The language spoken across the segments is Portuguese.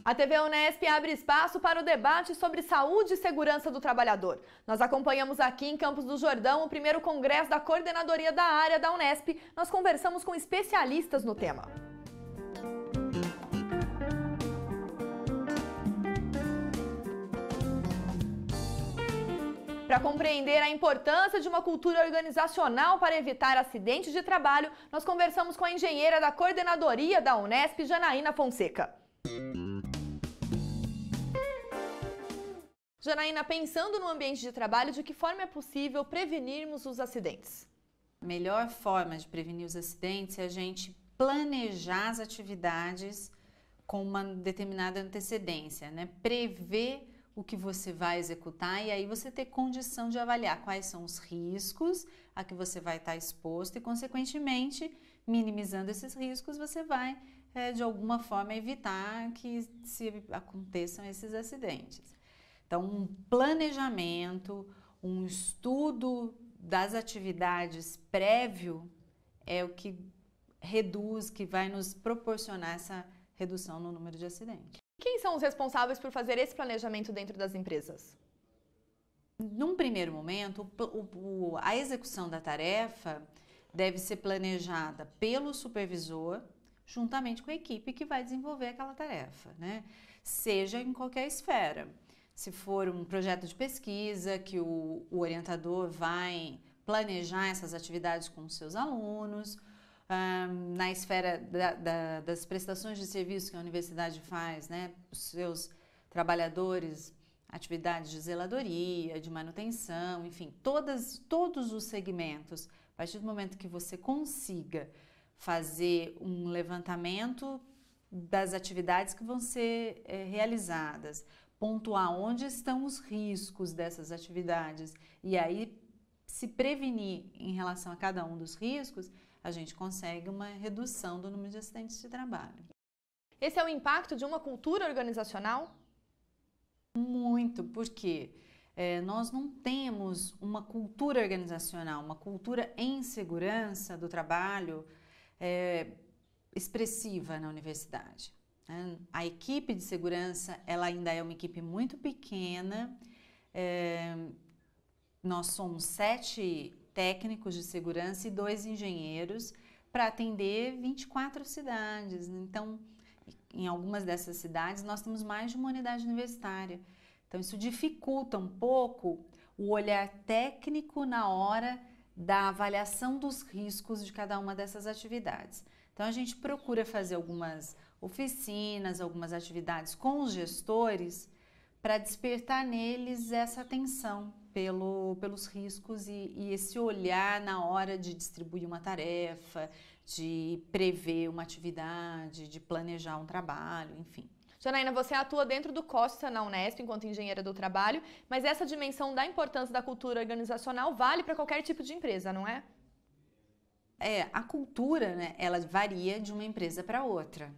A TV Unesp abre espaço para o debate sobre saúde e segurança do trabalhador. Nós acompanhamos aqui em Campos do Jordão o primeiro congresso da coordenadoria da área da Unesp. Nós conversamos com especialistas no tema. Para compreender a importância de uma cultura organizacional para evitar acidentes de trabalho, nós conversamos com a engenheira da coordenadoria da Unesp, Janaína Fonseca. Janaína, pensando no ambiente de trabalho, de que forma é possível prevenirmos os acidentes? A melhor forma de prevenir os acidentes é a gente planejar as atividades com uma determinada antecedência, né? Prever o que você vai executar e aí você ter condição de avaliar quais são os riscos a que você vai estar exposto e, consequentemente, minimizando esses riscos, você vai, de alguma forma, evitar que se aconteçam esses acidentes. Então, um planejamento, um estudo das atividades prévio é o que reduz, que vai nos proporcionar essa redução no número de acidentes. Quem são os responsáveis por fazer esse planejamento dentro das empresas? Num primeiro momento, a execução da tarefa deve ser planejada pelo supervisor, juntamente com a equipe que vai desenvolver aquela tarefa, né? Seja em qualquer esfera. Se for um projeto de pesquisa, que o orientador vai planejar essas atividades com os seus alunos, na esfera das prestações de serviço que a universidade faz, né, os seus trabalhadores, atividades de zeladoria, de manutenção, enfim, todos os segmentos. A partir do momento que você consiga fazer um levantamento das atividades que vão ser realizadas, pontuar onde estão os riscos dessas atividades e aí se prevenir em relação a cada um dos riscos, a gente consegue uma redução do número de acidentes de trabalho. Esse é o impacto de uma cultura organizacional? Muito, porque nós não temos uma cultura organizacional, uma cultura em segurança do trabalho expressiva na universidade. A equipe de segurança, ela ainda é uma equipe muito pequena, nós somos 7 técnicos de segurança e 2 engenheiros para atender 24 cidades. Então, em algumas dessas cidades, nós temos mais de uma unidade universitária. Então, isso dificulta um pouco o olhar técnico na hora da avaliação dos riscos de cada uma dessas atividades. Então, a gente procura fazer algumas oficinas, algumas atividades com os gestores para despertar neles essa atenção pelos riscos e esse olhar na hora de distribuir uma tarefa, de prever uma atividade, de planejar um trabalho, enfim. Janaína, você atua dentro do COSTA na Unesp enquanto engenheira do trabalho, mas essa dimensão da importância da cultura organizacional vale para qualquer tipo de empresa, não é? A cultura, né, ela varia de uma empresa para outra.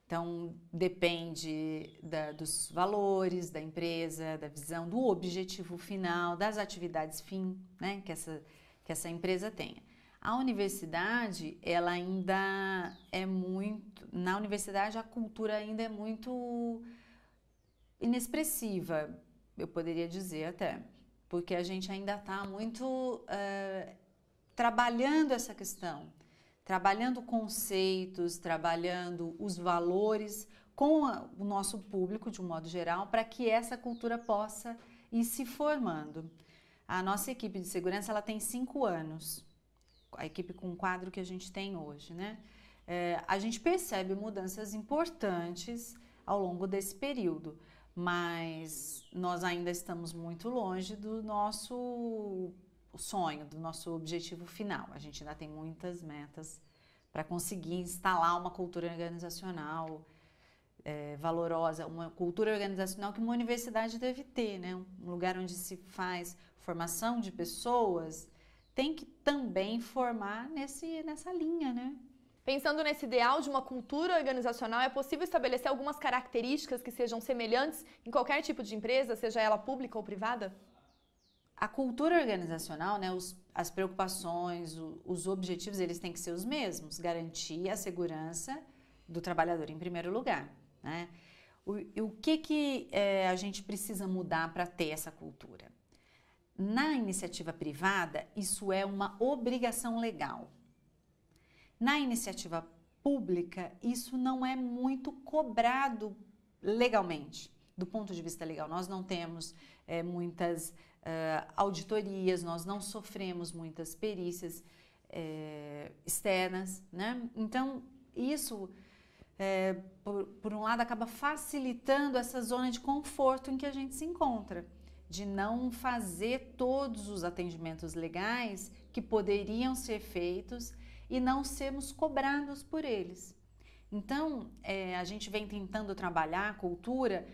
Então, depende dos valores da empresa, da visão, do objetivo final, das atividades fim, né, que essa empresa tenha. A universidade, ela ainda é muito... Na universidade, a cultura ainda é muito inexpressiva, eu poderia dizer até, porque a gente ainda está muito trabalhando essa questão. Trabalhando conceitos, trabalhando os valores com o nosso público de um modo geral, para que essa cultura possa ir se formando. A nossa equipe de segurança ela tem 5 anos, a equipe com o quadro que a gente tem hoje, né? A gente percebe mudanças importantes ao longo desse período, mas nós ainda estamos muito longe do nosso sonho, do nosso objetivo final. A gente ainda tem muitas metas para conseguir instalar uma cultura organizacional valorosa, uma cultura organizacional que uma universidade deve ter, né? Um lugar onde se faz formação de pessoas tem que também formar nessa linha, né? Pensando nesse ideal de uma cultura organizacional, é possível estabelecer algumas características que sejam semelhantes em qualquer tipo de empresa, seja ela pública ou privada? A cultura organizacional, né, as preocupações, os objetivos, eles têm que ser os mesmos. Garantir a segurança do trabalhador em primeiro lugar, né? O que a gente precisa mudar para ter essa cultura? Na iniciativa privada, isso é uma obrigação legal. Na iniciativa pública, isso não é muito cobrado legalmente, do ponto de vista legal. Nós não temos muitas auditorias, nós não sofremos muitas perícias externas, né? Então, isso... por um lado, acaba facilitando essa zona de conforto em que a gente se encontra, de não fazer todos os atendimentos legais que poderiam ser feitos e não sermos cobrados por eles. Então, a gente vem tentando trabalhar a cultura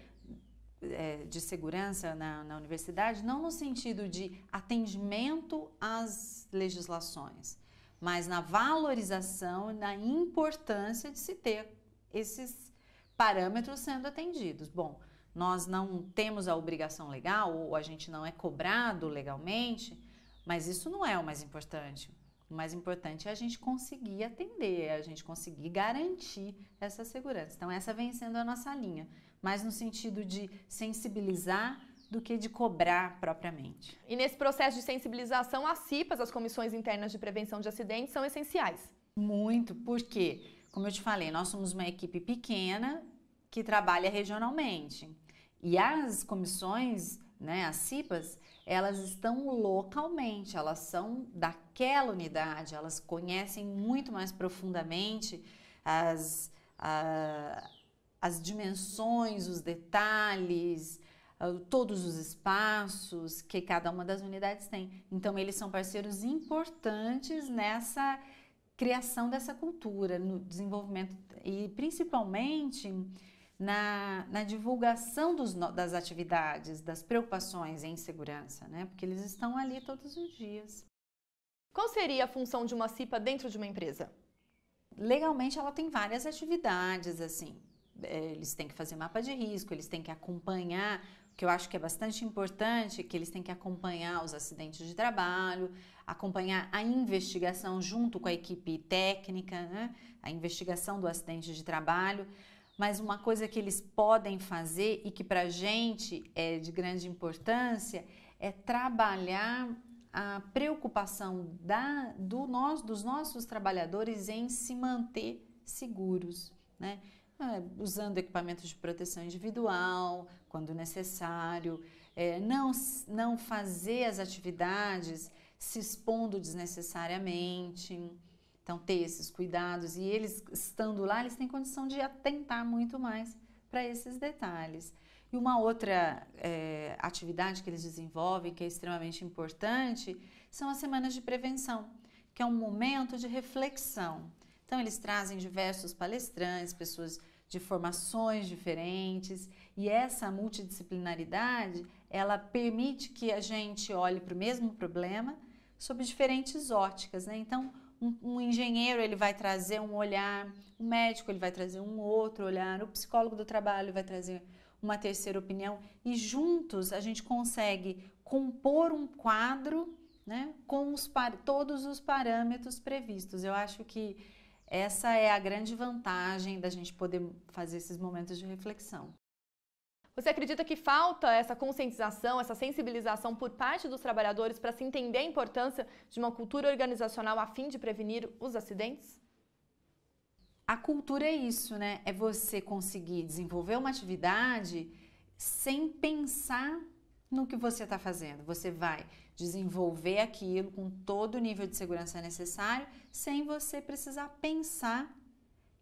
de segurança na universidade, não no sentido de atendimento às legislações, mas na valorização e na importância de se ter esses parâmetros sendo atendidos. Bom, nós não temos a obrigação legal ou a gente não é cobrado legalmente, mas isso não é o mais importante. O mais importante é a gente conseguir atender, é a gente conseguir garantir essa segurança. Então, essa vem sendo a nossa linha, mais no sentido de sensibilizar do que de cobrar propriamente. E nesse processo de sensibilização, as CIPAs, as Comissões Internas de Prevenção de Acidentes, são essenciais. Muito, porque, como eu te falei, nós somos uma equipe pequena que trabalha regionalmente. E as comissões, né, as CIPAs, elas estão localmente, elas são daquela unidade, elas conhecem muito mais profundamente as dimensões, os detalhes, todos os espaços que cada uma das unidades tem. Então, eles são parceiros importantes nessa criação dessa cultura, no desenvolvimento e principalmente na divulgação das atividades, das preocupações em segurança, né? Porque eles estão ali todos os dias. Qual seria a função de uma CIPA dentro de uma empresa? Legalmente, ela tem várias atividades, assim. Eles têm que fazer mapa de risco, eles têm que acompanhar, o que eu acho que é bastante importante, que eles têm que acompanhar os acidentes de trabalho, acompanhar a investigação junto com a equipe técnica, né? A investigação do acidente de trabalho. Mas uma coisa que eles podem fazer e que para a gente é de grande importância é trabalhar a preocupação dos nossos trabalhadores em se manter seguros, né? Usando equipamentos de proteção individual, quando necessário, não fazer as atividades se expondo desnecessariamente. Então, ter esses cuidados e eles estando lá, eles têm condição de atentar muito mais para esses detalhes. E uma outra atividade que eles desenvolvem, que é extremamente importante, são as semanas de prevenção, que é um momento de reflexão. Então, eles trazem diversos palestrantes, pessoas de formações diferentes, e essa multidisciplinaridade, ela permite que a gente olhe para o mesmo problema sob diferentes óticas, né? Então, um engenheiro, ele vai trazer um olhar, o médico, ele vai trazer um outro olhar, o psicólogo do trabalho vai trazer uma terceira opinião, e juntos a gente consegue compor um quadro, né, com todos os parâmetros previstos. Eu acho que essa é a grande vantagem da gente poder fazer esses momentos de reflexão. Você acredita que falta essa conscientização, essa sensibilização por parte dos trabalhadores para se entender a importância de uma cultura organizacional a fim de prevenir os acidentes? A cultura é isso, né? É você conseguir desenvolver uma atividade sem pensar no que você está fazendo. Você vai desenvolver aquilo com todo o nível de segurança necessário, sem você precisar pensar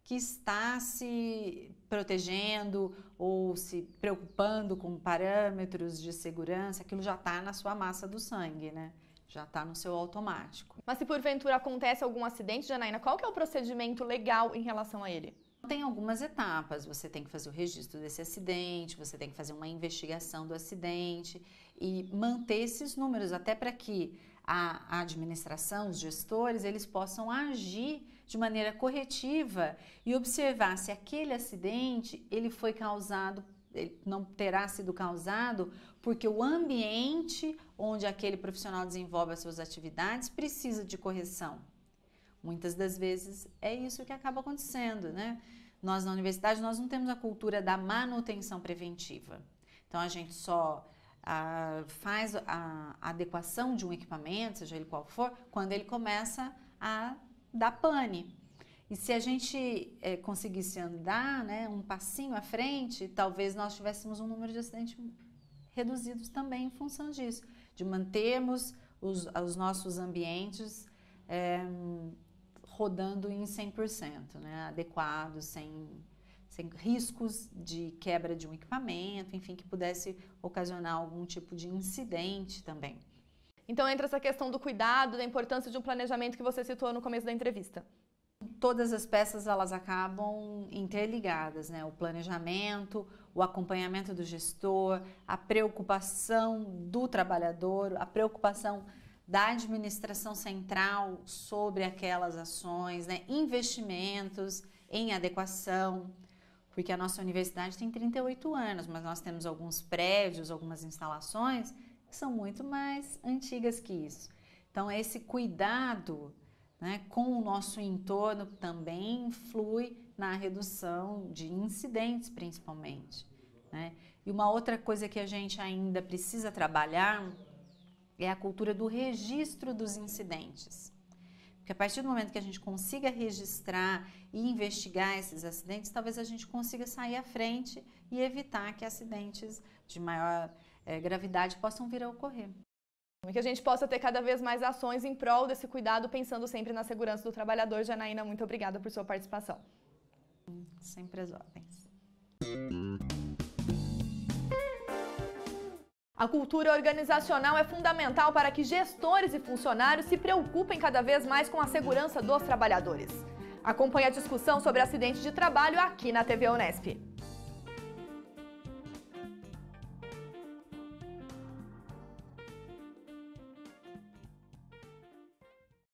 que está se protegendo ou se preocupando com parâmetros de segurança. Aquilo já está na sua massa do sangue, né? Já está no seu automático. Mas se porventura acontece algum acidente, Janaína, qual que é o procedimento legal em relação a ele? Tem algumas etapas, você tem que fazer o registro desse acidente, você tem que fazer uma investigação do acidente e manter esses números, até para que a administração, os gestores, eles possam agir de maneira corretiva e observar se aquele acidente ele foi causado, ele não terá sido causado porque o ambiente onde aquele profissional desenvolve as suas atividades precisa de correção. Muitas das vezes é isso que acaba acontecendo, né? Nós na universidade nós não temos a cultura da manutenção preventiva. Então a gente só faz a adequação de um equipamento, seja ele qual for, quando ele começa a dar pane. E se a gente conseguisse andar, né, um passinho à frente, talvez nós tivéssemos um número de acidentes reduzidos também em função disso, de mantermos os nossos ambientes rodando em 100%, né, adequados, sem riscos de quebra de um equipamento, enfim, que pudesse ocasionar algum tipo de incidente também. Então entra essa questão do cuidado, da importância de um planejamento que você citou no começo da entrevista. Todas as peças elas acabam interligadas, né? O planejamento, o acompanhamento do gestor, a preocupação do trabalhador, a preocupação da administração central sobre aquelas ações, né? Investimentos em adequação, porque a nossa universidade tem 38 anos, mas nós temos alguns prédios, algumas instalações que são muito mais antigas que isso. Então, esse cuidado, né, com o nosso entorno também influi na redução de incidentes, principalmente, né? E uma outra coisa que a gente ainda precisa trabalhar é a cultura do registro dos incidentes. Porque a partir do momento que a gente consiga registrar e investigar esses acidentes, talvez a gente consiga sair à frente e evitar que acidentes de maior gravidade possam vir a ocorrer. E que a gente possa ter cada vez mais ações em prol desse cuidado, pensando sempre na segurança do trabalhador. Janaína, muito obrigada por sua participação. Sempre às ordens. A cultura organizacional é fundamental para que gestores e funcionários se preocupem cada vez mais com a segurança dos trabalhadores. Acompanhe a discussão sobre acidentes de trabalho aqui na TV Unesp.